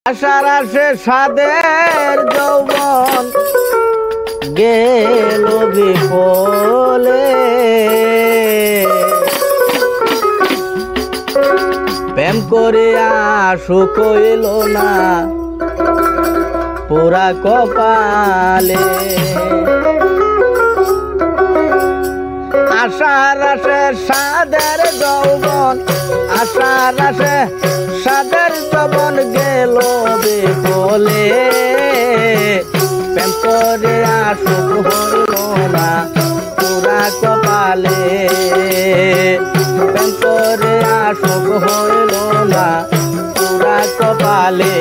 আশার আসে সাদের যৌবন গেল বিফলে, প্রেম করিয়া সুখ হইল না পুরা কপালে। আশার আসে সাদের যৌবন, আশার আসে সাদের যৌবন গেল বিফলে, প্রেম করিয়া সুখ হইল না পুরা কপালে, প্রেম করিয়া সুখ হইল না পুরা কপালে।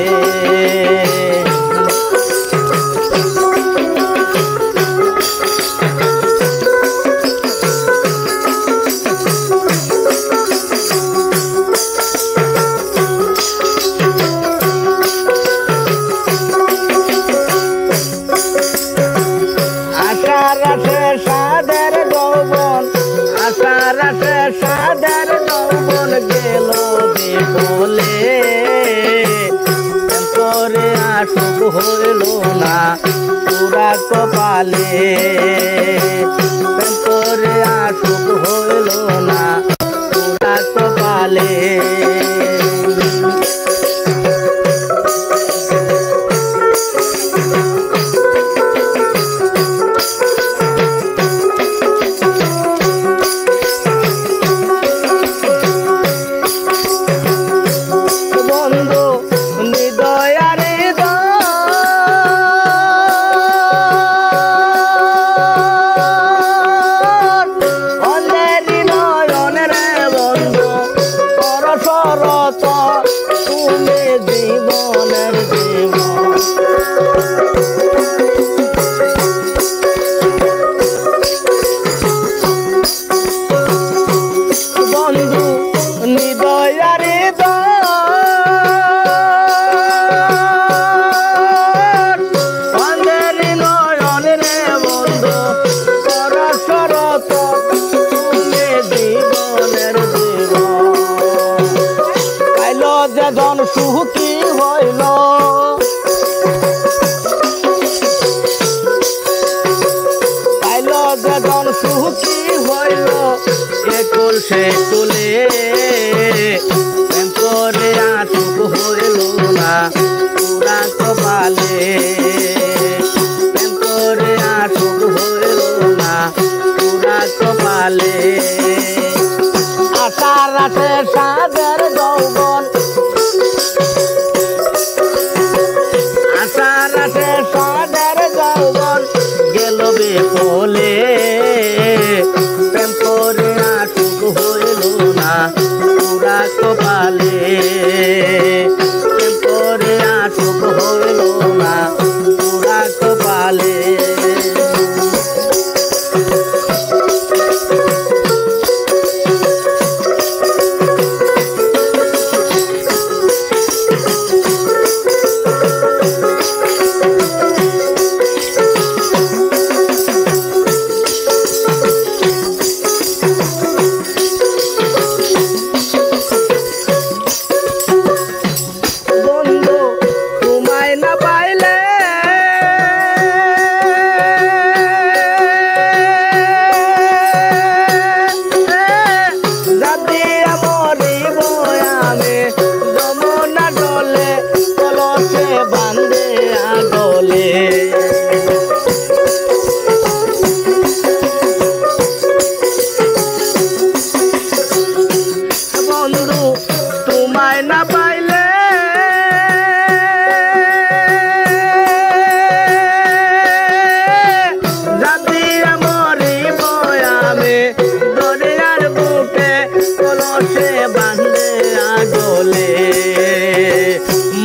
সাদের যৌবন, আশার আসে সাদের যৌবন গেল বিফলে, প্রেম করে সুখ হইল না পুরা কপালে, প্রেম করে সুখ হইল না পুরা কপালে। যেজন সুখী হইল, পাইল যেজন সুখী হইল, একুল সে তুলে, প্রেম করে সুখ হইল না পুরা কপালে, প্রেম করে সুখ হইল না পুরা কপালে। আশার আসে সাদের যৌবন, আশার আসে সাদের যৌবন গেল বিফলে, প্রেম করে সুখ হইল না পুরা কপালে, প্রেম করে সুখ হইল না পুরা কপালে।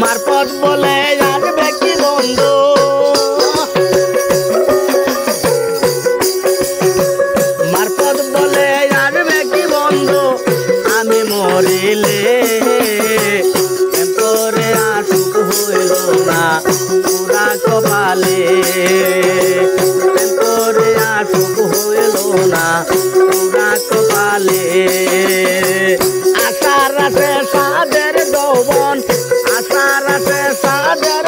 মারপথ বলে আসবে কি বন্ধু, মারপথ বলে আসবে কি বন্ধু, আমি মরিলে প্রেম করে সুখ হইল না পুরা কপালে, প্রেম করে সুখ হইল না পুরা কপালে। আশার আসে সাদের যৌবন, আশার আসে ডের